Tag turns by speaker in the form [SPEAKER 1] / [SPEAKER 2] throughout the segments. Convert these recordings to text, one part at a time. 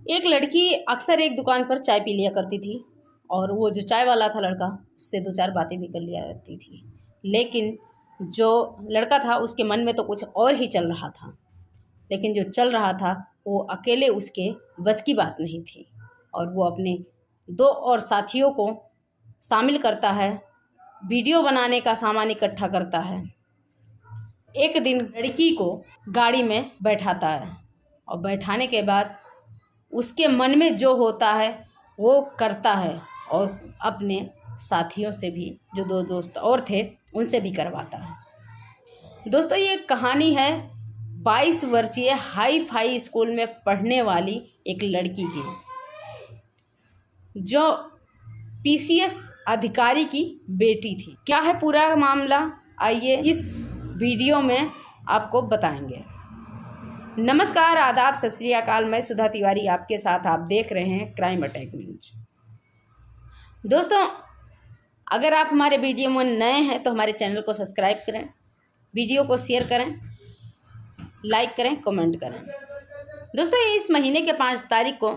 [SPEAKER 1] एक लड़की अक्सर एक दुकान पर चाय पी लिया करती थी और वो जो चाय वाला था लड़का उससे दो चार बातें भी कर लिया करती थी। लेकिन जो लड़का था उसके मन में तो कुछ और ही चल रहा था, लेकिन जो चल रहा था वो अकेले उसके बस की बात नहीं थी और वो अपने दो और साथियों को शामिल करता है, वीडियो बनाने का सामान इकट्ठा करता है। एक दिन लड़की को गाड़ी में बैठाता है और बैठाने के बाद उसके मन में जो होता है वो करता है और अपने साथियों से भी, जो दो दोस्त और थे, उनसे भी करवाता है। दोस्तों, ये कहानी है 22 वर्षीय हाई फाई स्कूल में पढ़ने वाली एक लड़की की, जो पीसीएस अधिकारी की बेटी थी। क्या है पूरा मामला, आइए इस वीडियो में आपको बताएंगे। नमस्कार, आदाब, सत श्री अकाल। मैं सुधा तिवारी आपके साथ, आप देख रहे हैं क्राइम अटैक न्यूज। दोस्तों, अगर आप हमारे वीडियो में नए हैं तो हमारे चैनल को सब्सक्राइब करें, वीडियो को शेयर करें, लाइक करें, कमेंट करें। दोस्तों, इस महीने के 5 तारीख को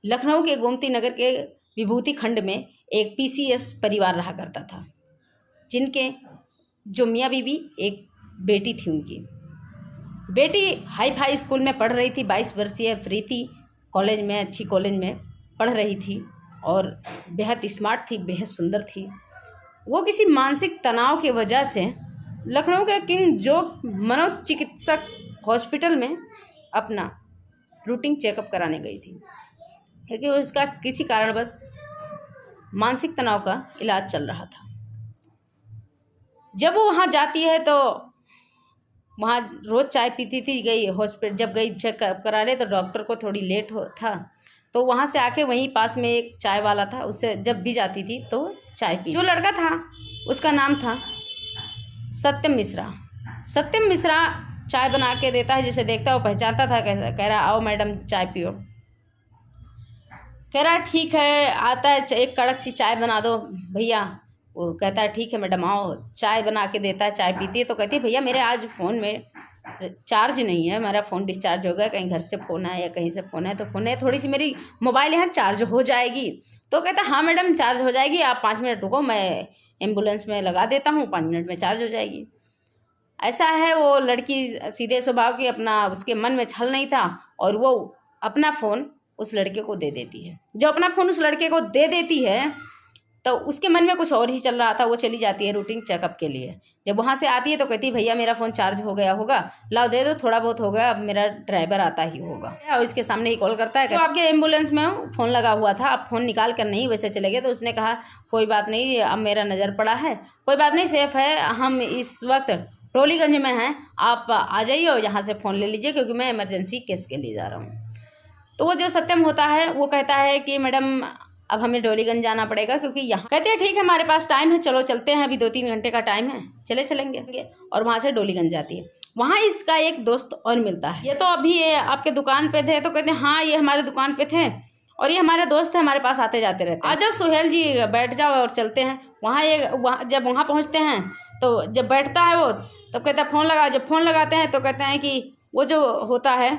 [SPEAKER 1] लखनऊ के गोमती नगर के विभूति खंड में एक पीसीएस परिवार रहा करता था, जिनके जो मियाँ बीवी एक बेटी थी। उनकी बेटी हाई फाई स्कूल में पढ़ रही थी। 22 वर्षीय प्रीति कॉलेज में, अच्छी कॉलेज में पढ़ रही थी और बेहद स्मार्ट थी, बेहद सुंदर थी। वो किसी मानसिक तनाव की वजह से लखनऊ के किंग जोग मनोचिकित्सक हॉस्पिटल में अपना रूटीन चेकअप कराने गई थी, क्योंकि उसका किसी कारणवश मानसिक तनाव का इलाज चल रहा था। जब वो वहाँ जाती है तो वहाँ रोज़ चाय पीती थी। गई हॉस्पिटल, जब गई चेकअप कराने तो डॉक्टर को थोड़ी लेट था, तो वहाँ से आके वहीं पास में एक चाय वाला था, उससे जब भी जाती थी तो चाय पी। जो लड़का था उसका नाम था सत्यम मिश्रा। सत्यम मिश्रा चाय बना के देता है, जिसे देखता है वो पहचानता था। कह रहा, आओ मैडम चाय पियो। कह रहा ठीक है, आता है, एक कड़क सी चाय बना दो भैया। वो कहता है ठीक है मैडम, आओ। चाय बना के देता है, चाय पीती है तो कहती है भैया मेरे आज फ़ोन में चार्ज नहीं है, मेरा फ़ोन डिस्चार्ज हो गया, कहीं घर से फ़ोन आया या कहीं से फ़ोन है, तो फ़ोन है, थोड़ी सी मेरी मोबाइल यहाँ चार्ज हो जाएगी। तो कहता है हाँ मैडम चार्ज हो जाएगी, आप 5 मिनट रुको, मैं एम्बुलेंस में लगा देता हूँ, 5 मिनट में चार्ज हो जाएगी। ऐसा है, वो लड़की सीधे स्वभाव की, अपना उसके मन में छल नहीं था और वो अपना फ़ोन उस लड़के को दे देती है। जो अपना फ़ोन उस लड़के को दे देती है तो उसके मन में कुछ और ही चल रहा था। वो चली जाती है रूटीन चेकअप के लिए। जब वहाँ से आती है तो कहती है भैया मेरा फ़ोन चार्ज हो गया होगा, लाओ दे दो, थोड़ा बहुत हो गया, अब मेरा ड्राइवर आता ही होगा। और इसके सामने ही कॉल करता है, तो आपके एम्बुलेंस में फ़ोन लगा हुआ था, आप फ़ोन निकाल कर नहीं वैसे चले गए। तो उसने कहा कोई बात नहीं, अब मेरा नज़र पड़ा है, कोई बात नहीं, सेफ़ है, हम इस वक्त टोलीगंज में हैं, आप आ जाइए और यहाँ से फ़ोन ले लीजिए, क्योंकि मैं इमरजेंसी केस के लिए जा रहा हूँ। तो वो जो सत्यम होता है वो कहता है कि मैडम अब हमें डोलीगंज जाना पड़ेगा, क्योंकि यहाँ। कहते हैं ठीक है, हमारे पास टाइम है, चलो चलते हैं, अभी 2-3 घंटे का टाइम है, चलेंगे। और वहाँ से डोलीगंज जाती है। वहाँ इसका एक दोस्त और मिलता है। ये तो अभी आपके दुकान पे थे, तो कहते हैं हाँ ये हमारे दुकान पे थे और ये हमारे दोस्त हैं, हमारे पास आते जाते रहते हैं। आ जाओ सुहेल जी, बैठ जाओ और चलते हैं। जब वहाँ पहुँचते हैं तो जब बैठता है वो, तो कहता है फ़ोन लगाओ। जब फ़ोन लगाते हैं तो कहते हैं कि वो जो होता है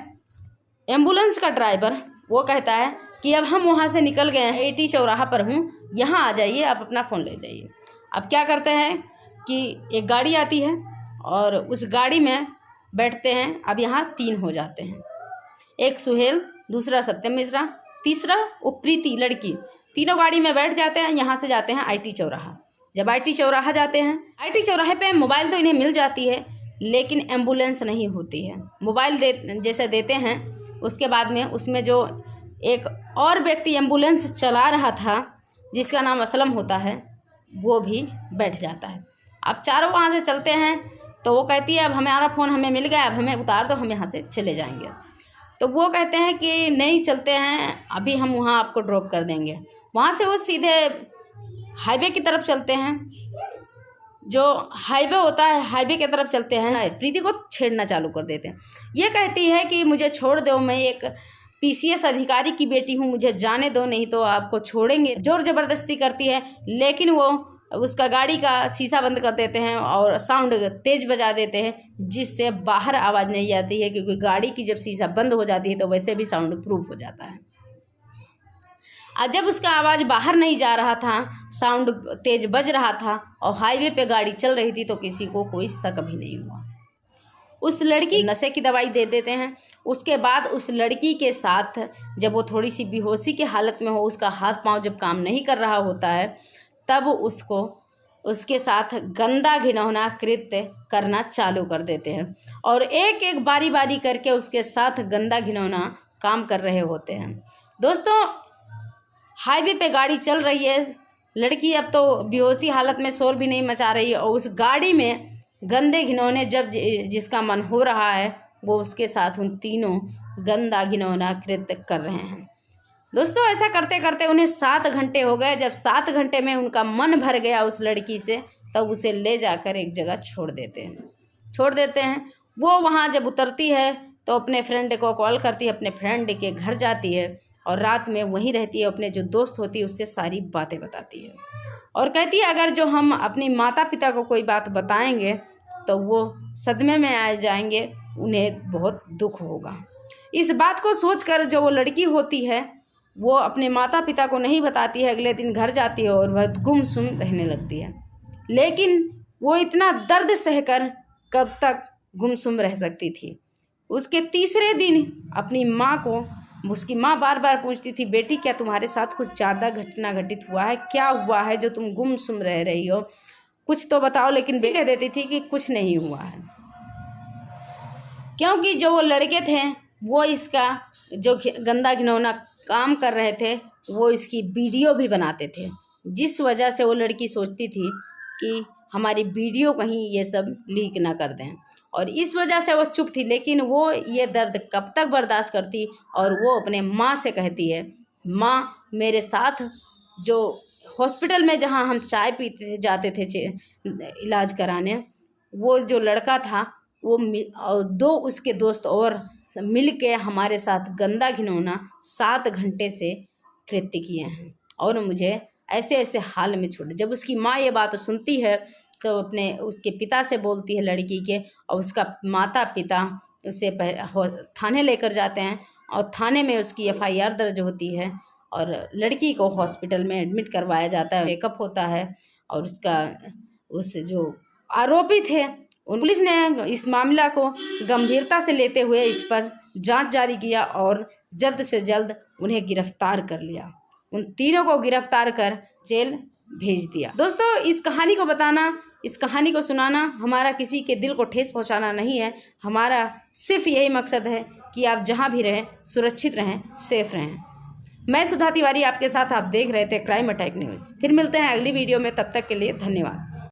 [SPEAKER 1] एम्बुलेंस का ड्राइवर, वो कहता है कि अब हम वहाँ से निकल गए हैं, 80 चौराहा पर हूँ, यहाँ आ जाइए, आप अपना फ़ोन ले जाइए। अब क्या करते हैं कि एक गाड़ी आती है और उस गाड़ी में बैठते हैं। अब यहाँ 3 हो जाते हैं, एक सुहेल, दूसरा सत्यम मिश्रा, तीसरा वो प्रीति लड़की। तीनों गाड़ी में बैठ जाते हैं। यहाँ से जाते हैं आईटी चौराहा। जब आईटी चौराहा जाते हैं, आईटी चौराहे पे मोबाइल तो इन्हें मिल जाती है, लेकिन एम्बुलेंस नहीं होती है। मोबाइल जैसे देते हैं, उसके बाद में उसमें जो एक और व्यक्ति एम्बुलेंस चला रहा था, जिसका नाम असलम होता है, वो भी बैठ जाता है। अब चारों वहाँ से चलते हैं तो वो कहती है अब हमारा फ़ोन हमें मिल गया, अब हमें उतार दो, हम यहाँ से चले जाएंगे। तो वो कहते हैं कि नहीं चलते हैं, अभी हम वहाँ आपको ड्रॉप कर देंगे। वहाँ से वो सीधे हाईवे की तरफ चलते हैं। जो हाईवे होता है, हाईवे की तरफ चलते हैं ना, प्रीति को छेड़ना चालू कर देते हैं। ये कहती है कि मुझे छोड़ दो, मैं एक पीसीएस अधिकारी की बेटी हूँ, मुझे जाने दो, नहीं तो आपको छोड़ेंगे। जोर ज़बरदस्ती करती है, लेकिन वो उसका गाड़ी का शीशा बंद कर देते हैं और साउंड तेज़ बजा देते हैं, जिससे बाहर आवाज़ नहीं आती है, क्योंकि गाड़ी की जब शीशा बंद हो जाती है तो वैसे भी साउंड प्रूफ हो जाता है। जब उसका आवाज़ बाहर नहीं जा रहा था, साउंड तेज बज रहा था और हाईवे पे गाड़ी चल रही थी, तो किसी को कोई शक भी नहीं हुआ। उस लड़की नशे की दवाई दे देते हैं। उसके बाद उस लड़की के साथ जब वो थोड़ी सी बेहोशी की हालत में हो, उसका हाथ पांव जब काम नहीं कर रहा होता है, तब उसको उसके साथ गंदा घिनौना कृत्य करना चालू कर देते हैं और एक एक बारी बारी करके उसके साथ गंदा घिनौना काम कर रहे होते हैं। दोस्तों, हाईवे पे गाड़ी चल रही है, लड़की अब तो बेहोशी हालत में शोर भी नहीं मचा रही है और उस गाड़ी में गंदे घिनौने जब जिसका मन हो रहा है वो उसके साथ उन तीनों गंदा घिनौना कृत्य कर रहे हैं। दोस्तों, ऐसा करते करते उन्हें 7 घंटे हो गए। जब 7 घंटे में उनका मन भर गया उस लड़की से, तब उसे ले जाकर एक जगह छोड़ देते हैं। वो वहाँ जब उतरती है तो अपने फ्रेंड को कॉल करती है, अपने फ्रेंड के घर जाती है और रात में वहीं रहती है। अपने जो दोस्त होती है उससे सारी बातें बताती है और कहती है अगर जो हम अपनी माता पिता को कोई बात बताएंगे तो वो सदमे में आ जाएंगे, उन्हें बहुत दुख होगा। इस बात को सोचकर जो वो लड़की होती है वो अपने माता पिता को नहीं बताती है। अगले दिन घर जाती है और वह गुमसुम रहने लगती है। लेकिन वो इतना दर्द सहकर कब तक गुमसुम रह सकती थी। उसके तीसरे दिन अपनी माँ को उसकी माँ बार बार पूछती थी, बेटी क्या तुम्हारे साथ कुछ ज़्यादा घटना घटित हुआ है? क्या हुआ है जो तुम गुमसुम रह रही हो? कुछ तो बताओ। लेकिन बेटी कह देती थी कि कुछ नहीं हुआ है, क्योंकि जो वो लड़के थे वो इसका जो गंदा घिनौना काम कर रहे थे वो इसकी वीडियो भी बनाते थे, जिस वजह से वो लड़की सोचती थी कि हमारी वीडियो कहीं ये सब लीक ना कर दें, और इस वजह से वो चुप थी। लेकिन वो ये दर्द कब तक बर्दाश्त करती और वो अपने माँ से कहती है, माँ मेरे साथ जो हॉस्पिटल में जहाँ हम चाय पीते जाते थे इलाज कराने, वो जो लड़का था वो और 2 उसके दोस्त और मिल के हमारे साथ गंदा घिनौना 7 घंटे से कृत्य किए हैं और मुझे ऐसे ऐसे हाल में छोड़। जब उसकी माँ ये बात सुनती है तो अपने उसके पिता से बोलती है लड़की के, और उसका माता पिता उसे थाने लेकर जाते हैं और थाने में उसकी FIR दर्ज होती है और लड़की को हॉस्पिटल में एडमिट करवाया जाता है, चेकअप होता है और उस जो आरोपी थे पुलिस ने इस मामला को गंभीरता से लेते हुए इस पर जांच जारी किया और जल्द से जल्द उन्हें गिरफ्तार कर लिया। उन तीनों को गिरफ्तार कर जेल भेज दिया। दोस्तों, इस कहानी को बताना, इस कहानी को सुनाना हमारा किसी के दिल को ठेस पहुंचाना नहीं है। हमारा सिर्फ यही मकसद है कि आप जहां भी रहें सुरक्षित रहें, सेफ रहें। मैं सुधा तिवारी आपके साथ, आप देख रहे थे क्राइम अटैक न्यूज़। फिर मिलते हैं अगली वीडियो में, तब तक के लिए धन्यवाद।